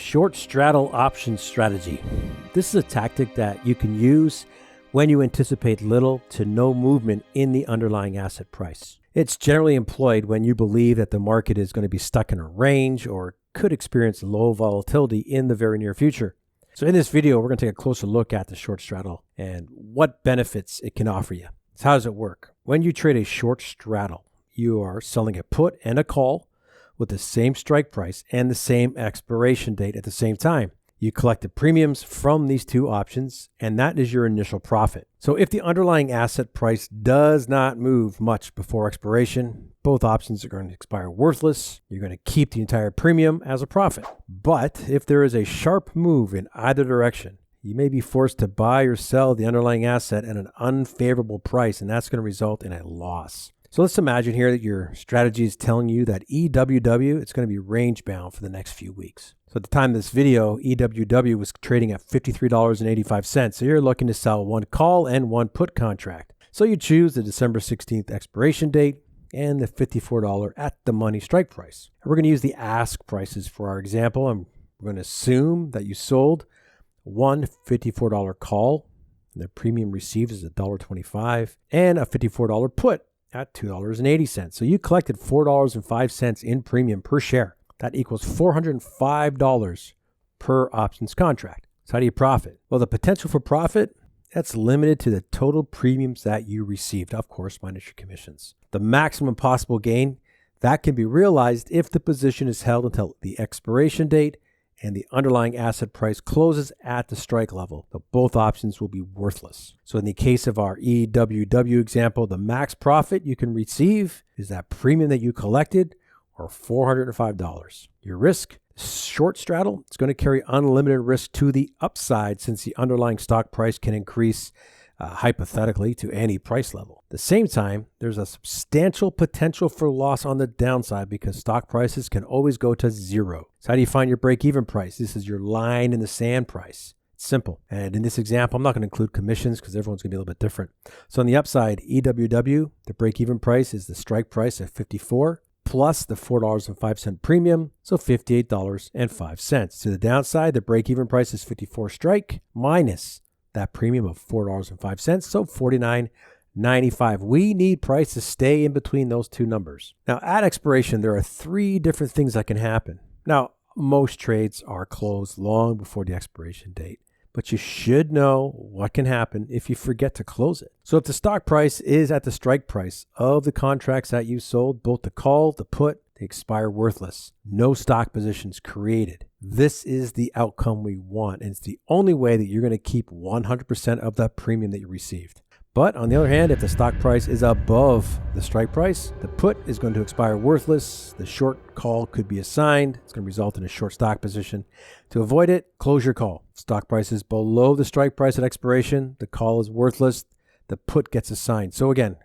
short straddle option strategy. This is a tactic that you can use when you anticipate little to no movement in the underlying asset price. It's generally employed when you believe that the market is going to be stuck in a range or could experience low volatility in the very near future. So in this video, we're going to take a closer look at the short straddle and what benefits it can offer you. So how does it work? When you trade a short straddle, you are selling a put and a call with the same strike price and the same expiration date at the same time. You collect the premiums from these two options, and that is your initial profit. So if the underlying asset price does not move much before expiration, both options are going to expire worthless. You're going to keep the entire premium as a profit. But if there is a sharp move in either direction, you may be forced to buy or sell the underlying asset at an unfavorable price, and that's going to result in a loss. So let's imagine here that your strategy is telling you that EWW, it's going to be range bound for the next few weeks. So at the time of this video, EWW was trading at $53.85. So you're looking to sell one call and one put contract. So you choose the December 16th expiration date and the $54 at the money strike price. And we're going to use the ask prices for our example. And we're going to assume that you sold one $54 call, and the premium received is $1.25, and a $54 put at $2.80. So you collected $4.05 in premium per share. That equals $405 per options contract. So how do you profit? Well, the potential for profit, that's limited to the total premiums that you received, of course, minus your commissions. The maximum possible gain, that can be realized if the position is held until the expiration date and the underlying asset price closes at the strike level. So both options will be worthless. So in the case of our EWW example, the max profit you can receive is that premium that you collected, or $405. Your risk, short straddle, it's going to carry unlimited risk to the upside since the underlying stock price can increase hypothetically to any price level. At the same time, there's a substantial potential for loss on the downside because stock prices can always go to zero. So how do you find your break-even price? This is your line in the sand price. It's simple. And in this example, I'm not going to include commissions because everyone's going to be a little bit different. So on the upside, EWW, the break-even price is the strike price at 54 plus the $4.05 premium, so $58.05. To the downside, the break-even price is 54 strike minus that premium of $4.05, so $49.95. We need price to stay in between those two numbers. Now, at expiration, there are three different things that can happen. Now, most trades are closed long before the expiration date, but you should know what can happen if you forget to close it. So if the stock price is at the strike price of the contracts that you sold, both the call, the put, they expire worthless. No stock positions created. This is the outcome we want, and it's the only way that you're going to keep 100% of that premium that you received. But on the other hand, if the stock price is above the strike price, the put is going to expire worthless. The short call could be assigned. It's going to result in a short stock position. To avoid it, close your call. Stock price is below the strike price at expiration. The call is worthless. The put gets assigned. So again,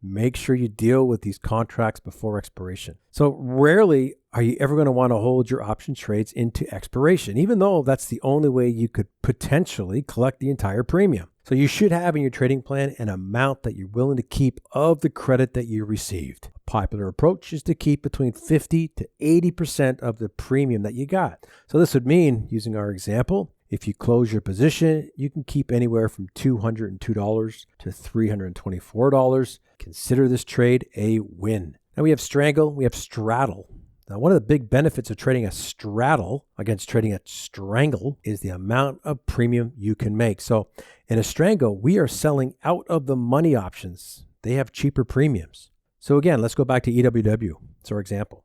make sure you deal with these contracts before expiration. So rarely are you ever going to want to hold your option trades into expiration, even though that's the only way you could potentially collect the entire premium. So you should have in your trading plan an amount that you're willing to keep of the credit that you received. A popular approach is to keep between 50 to 80% of the premium that you got. So this would mean, using our example, if you close your position, you can keep anywhere from $202 to $324. Consider this trade a win. Now we have strangle, we have straddle. Now, one of the big benefits of trading a straddle against trading a strangle is the amount of premium you can make. So in a strangle, we are selling out of the money options. They have cheaper premiums. So again, let's go back to EWW. It's our example.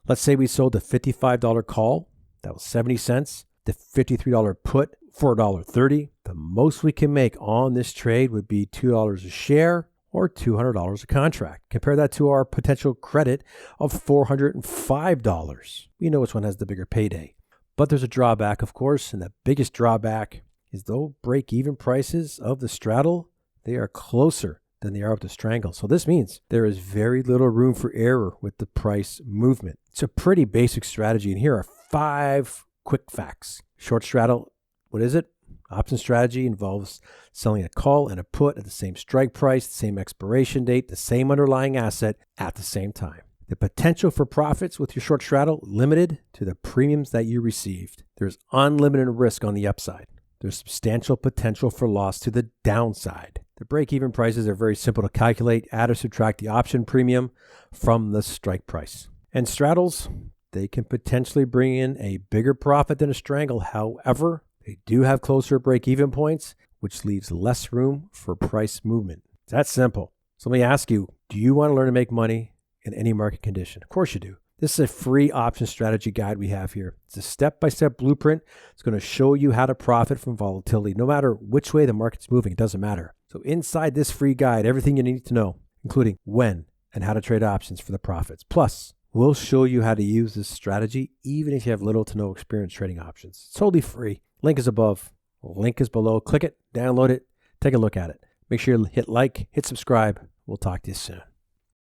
Let's say we sold a $55 call. That was 70 cents. The $53 put for $1.30. The most we can make on this trade would be $2 a share, or $200 a contract. Compare that to our potential credit of $405. We know which one has the bigger payday. But there's a drawback, of course, and the biggest drawback is though break-even prices of the straddle, they are closer than they are with the strangle. So this means there is very little room for error with the price movement. It's a pretty basic strategy, and here are 5 quick facts. Short straddle, what is it? Option strategy involves selling a call and a put at the same strike price, the same expiration date, the same underlying asset at the same time. The potential for profits with your short straddle limited to the premiums that you received. There's unlimited risk on the upside. There's substantial potential for loss to the downside. The break-even prices are very simple to calculate. Add or subtract the option premium from the strike price. And straddles, they can potentially bring in a bigger profit than a strangle. However, they do have closer break-even points, which leaves less room for price movement. It's that simple. So let me ask you, do you want to learn to make money in any market condition? Of course you do. This is a free option strategy guide we have here. It's a step-by-step blueprint. It's going to show you how to profit from volatility. No matter which way the market's moving, it doesn't matter. So inside this free guide, everything you need to know, including when and how to trade options for the profits. Plus, we'll show you how to use this strategy even if you have little to no experience trading options. It's totally free. Link is above. Link is below. Click it, download it, take a look at it. Make sure you hit like, hit subscribe. We'll talk to you soon.